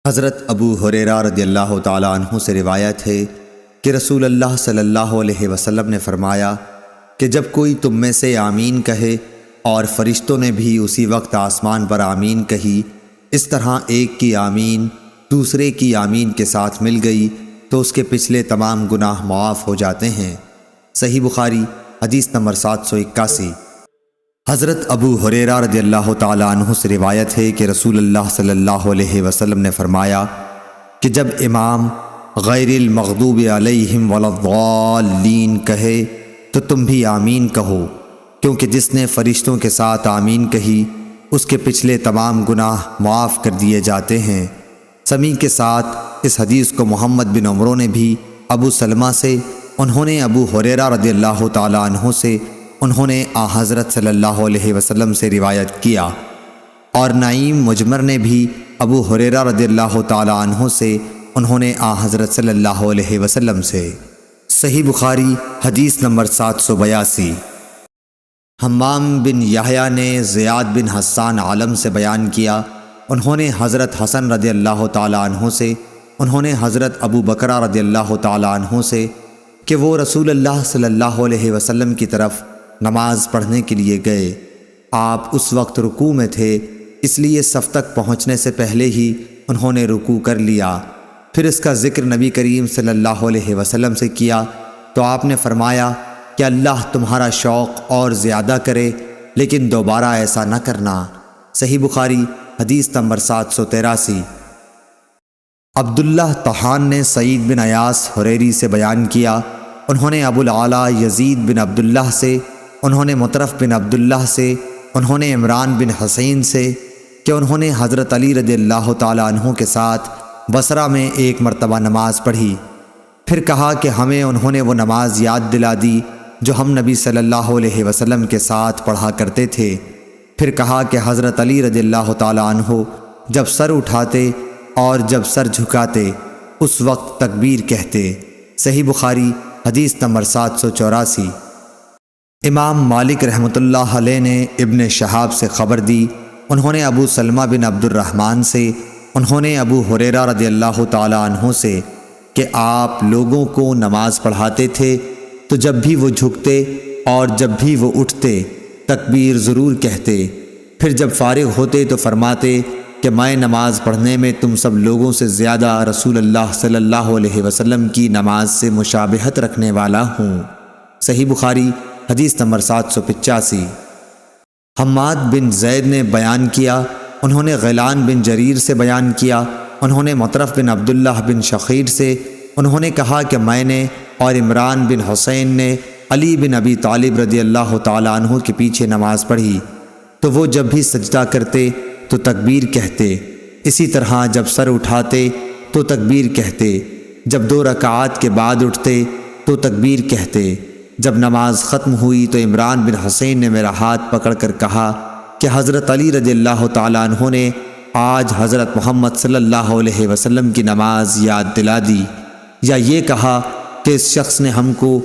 حضرت ابو ہریرہ رضی اللہ تعالیٰ عنہ سے روایت ہے کہ رسول اللہ صلی اللہ علیہ وسلم نے فرمایا کہ جب کوئی تم میں سے آمین کہے اور فرشتوں نے بھی اسی وقت آسمان پر آمین کہی، اس طرح ایک کی آمین دوسرے کی آمین کے ساتھ مل گئی تو اس کے پچھلے تمام گناہ معاف ہو جاتے ہیں۔ صحیح بخاری حدیث نمبر 781۔ حضرت ابو ہریرہ رضی اللہ تعالیٰ عنہ سے روایت ہے کہ رسول اللہ صلی اللہ علیہ وسلم نے فرمایا کہ جب امام غیر المغضوب علیہم ولا الضالین کہے تو تم بھی آمین کہو، کیونکہ جس نے فرشتوں کے ساتھ آمین کہی اس کے پچھلے تمام گناہ معاف کر دیے جاتے ہیں۔ سمیع کے ساتھ اس حدیث کو محمد بن عمرو نے بھی ابو سلمہ سے، انہوں نے ابو ہریرہ رضی اللہ تعالیٰ عنہ سے، انہوں نے حضرت صلی اللہ علیہ وسلم سے روایت کیا، اور نعیم مجمر نے بھی ابو ہریرہ رضی اللہ تعالیٰ عنہ سے، انہوں نے حضرت صلی اللہ علیہ وسلم سے۔ صحیح بخاری حدیث نمبر 782۔ حمام بن یحییٰ نے زیاد بن حسان عالم سے بیان کیا، انہوں نے حضرت حسن رضی اللہ تعالیٰ عنہ سے، انہوں نے حضرت ابو بکرہ رضی اللہ تعالیٰ عنہ سے کہ وہ رسول اللہ صلی اللہ علیہ وسلم کی طرف نماز پڑھنے کے لیے گئے۔ آپ اس وقت رکوع میں تھے، اس لیے صف تک پہنچنے سے پہلے ہی انہوں نے رکوع کر لیا۔ پھر اس کا ذکر نبی کریم صلی اللہ علیہ وسلم سے کیا تو آپ نے فرمایا کہ اللہ تمہارا شوق اور زیادہ کرے، لیکن دوبارہ ایسا نہ کرنا۔ صحیح بخاری حدیث نمبر 783۔ عبداللہ طحان نے سعید بن ایاس حریری سے بیان کیا، انہوں نے ابو العالیٰ یزید بن عبداللہ سے، انہوں نے مطرف بن عبداللہ سے، انہوں نے عمران بن حسین سے کہ انہوں نے حضرت علی رضی اللہ تعالیٰ عنہ کے ساتھ بصرہ میں ایک مرتبہ نماز پڑھی، پھر کہا کہ ہمیں انہوں نے وہ نماز یاد دلا دی جو ہم نبی صلی اللہ علیہ وسلم کے ساتھ پڑھا کرتے تھے۔ پھر کہا کہ حضرت علی رضی اللہ تعالیٰ عنہ جب سر اٹھاتے اور جب سر جھکاتے اس وقت تکبیر کہتے۔ صحیح بخاری حدیث نمبر 784۔ امام مالک رحمۃ اللہ علیہ نے ابن شہاب سے خبر دی، انہوں نے ابو سلمہ بن عبد الرحمن سے، انہوں نے ابو ہریرہ رضی اللہ تعالیٰ عنہ سے کہ آپ لوگوں کو نماز پڑھاتے تھے تو جب بھی وہ جھکتے اور جب بھی وہ اٹھتے تکبیر ضرور کہتے، پھر جب فارغ ہوتے تو فرماتے کہ میں نماز پڑھنے میں تم سب لوگوں سے زیادہ رسول اللہ صلی اللہ علیہ وسلم کی نماز سے مشابہت رکھنے والا ہوں۔ صحیح بخاری حدیث نمبر 785۔ حماد بن زید نے بیان کیا، انہوں نے غیلان بن جریر سے بیان کیا، انہوں نے مطرف بن عبداللہ بن شخیر سے، انہوں نے کہا کہ میں نے اور عمران بن حسین نے علی بن ابی طالب رضی اللہ تعالیٰ عنہ کے پیچھے نماز پڑھی تو وہ جب بھی سجدہ کرتے تو تکبیر کہتے، اسی طرح جب سر اٹھاتے تو تکبیر کہتے، جب 2 رکعات کے بعد اٹھتے تو تکبیر کہتے۔ جب نماز ختم ہوئی تو عمران بن حسین نے میرا ہاتھ پکڑ کر کہا کہ حضرت علی رضی اللہ تعالیٰ عنہ نے آج حضرت محمد صلی اللہ علیہ وسلم کی نماز یاد دلا دی، یا یہ کہا کہ اس شخص نے ہم کو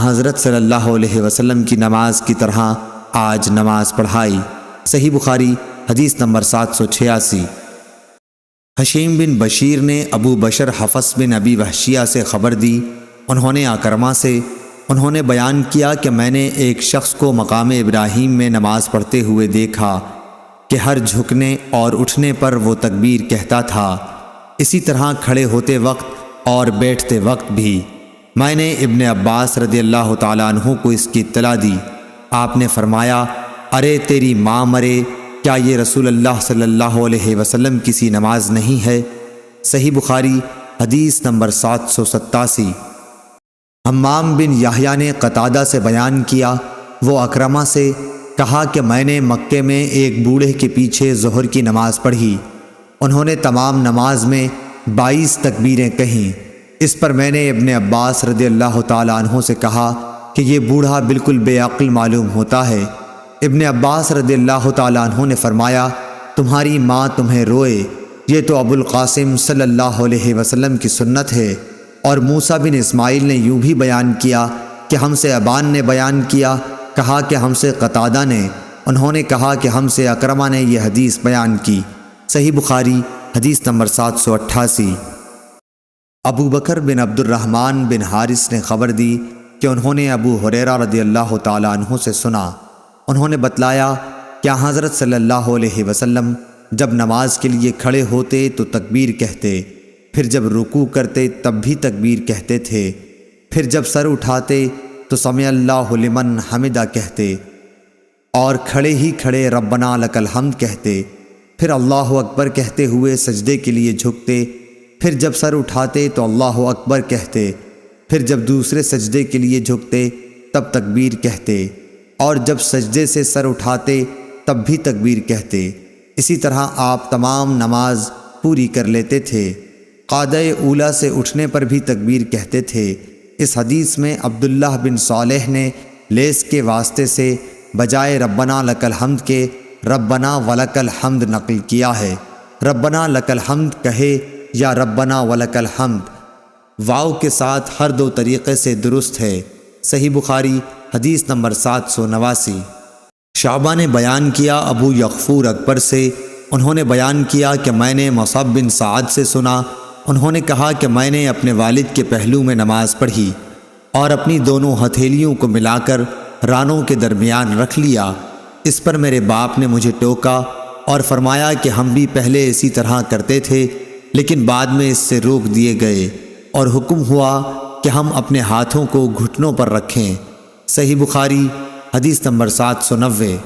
حضرت صلی اللہ علیہ وسلم کی نماز کی طرح آج نماز پڑھائی۔ صحیح بخاری حدیث نمبر 786۔ حشیم بن بشیر نے ابو بشر حفص بن ابی وحشیہ سے خبر دی، انہوں نے اکرمہ سے، انہوں نے بیان کیا کہ میں نے ایک شخص کو مقام ابراہیم میں نماز پڑھتے ہوئے دیکھا کہ ہر جھکنے اور اٹھنے پر وہ تکبیر کہتا تھا، اسی طرح کھڑے ہوتے وقت اور بیٹھتے وقت بھی۔ میں نے ابن عباس رضی اللہ تعالیٰ عنہ کو اس کی اطلاع دی، آپ نے فرمایا ارے تیری ماں مرے، کیا یہ رسول اللہ صلی اللہ علیہ وسلم کسی نماز نہیں ہے؟ صحیح بخاری حدیث نمبر 787۔ حمام بن یحییٰ نے قتادہ سے بیان کیا، وہ اکرمہ سے کہا کہ میں نے مکے میں ایک بوڑھے کے پیچھے ظہر کی نماز پڑھی، انہوں نے تمام نماز میں 22 تکبیریں کہیں۔ اس پر میں نے ابن عباس رضی اللہ تعالیٰ عنہ سے کہا کہ یہ بوڑھا بالکل بے عقل معلوم ہوتا ہے۔ ابن عباس رضی اللہ تعالیٰ عنہ نے فرمایا تمہاری ماں تمہیں روئے، یہ تو ابو القاسم صلی اللہ علیہ وسلم کی سنت ہے۔ اور موسیٰ بن اسماعیل نے یوں بھی بیان کیا کہ ہم سے ابان نے بیان کیا، کہا کہ ہم سے قتادہ نے، انہوں نے کہا کہ ہم سے اکرمہ نے یہ حدیث بیان کی۔ صحیح بخاری حدیث نمبر 788۔ ابو بکر بن عبد الرحمن بن حارث نے خبر دی کہ انہوں نے ابو ہریرہ رضی اللہ تعالیٰ عنہ سے سنا۔ انہوں نے بتلایا کہ حضرت صلی اللہ علیہ وسلم جب نماز کے لیے کھڑے ہوتے تو تکبیر کہتے، پھر جب رکوع کرتے تب بھی تکبیر کہتے تھے، پھر جب سر اٹھاتے تو سمع اللہ لمن حمدہ کہتے، اور کھڑے ہی کھڑے ربنا لک الحمد کہتے، پھر اللہ اکبر کہتے ہوئے سجدے کے لیے جھکتے، پھر جب سر اٹھاتے تو اللہ اکبر کہتے، پھر جب دوسرے سجدے کے لیے جھکتے تب تکبیر کہتے، اور جب سجدے سے سر اٹھاتے تب بھی تکبیر کہتے۔ اسی طرح آپ تمام نماز پوری کر لیتے تھے۔ قعدہ اولیٰ سے اٹھنے پر بھی تکبیر کہتے تھے۔ اس حدیث میں عبداللہ بن صالح نے لیس کے واسطے سے بجائے ربنا لک الحمد کے ربنا ولک الحمد نقل کیا ہے۔ ربنا لک الحمد کہے یا ربنا ولک الحمد، واو کے ساتھ ہر دو طریقے سے درست ہے۔ صحیح بخاری حدیث نمبر 789۔ شعبہ نے بیان کیا ابو یغفور اکبر سے، انہوں نے بیان کیا کہ میں نے مصعب بن سعد سے سنا، انہوں نے کہا کہ میں نے اپنے والد کے پہلو میں نماز پڑھی اور اپنی دونوں ہتھیلیوں کو ملا کر رانوں کے درمیان رکھ لیا۔ اس پر میرے باپ نے مجھے ٹوکا اور فرمایا کہ ہم بھی پہلے اسی طرح کرتے تھے، لیکن بعد میں اس سے روک دیے گئے اور حکم ہوا کہ ہم اپنے ہاتھوں کو گھٹنوں پر رکھیں۔ صحیح بخاری حدیث نمبر 790۔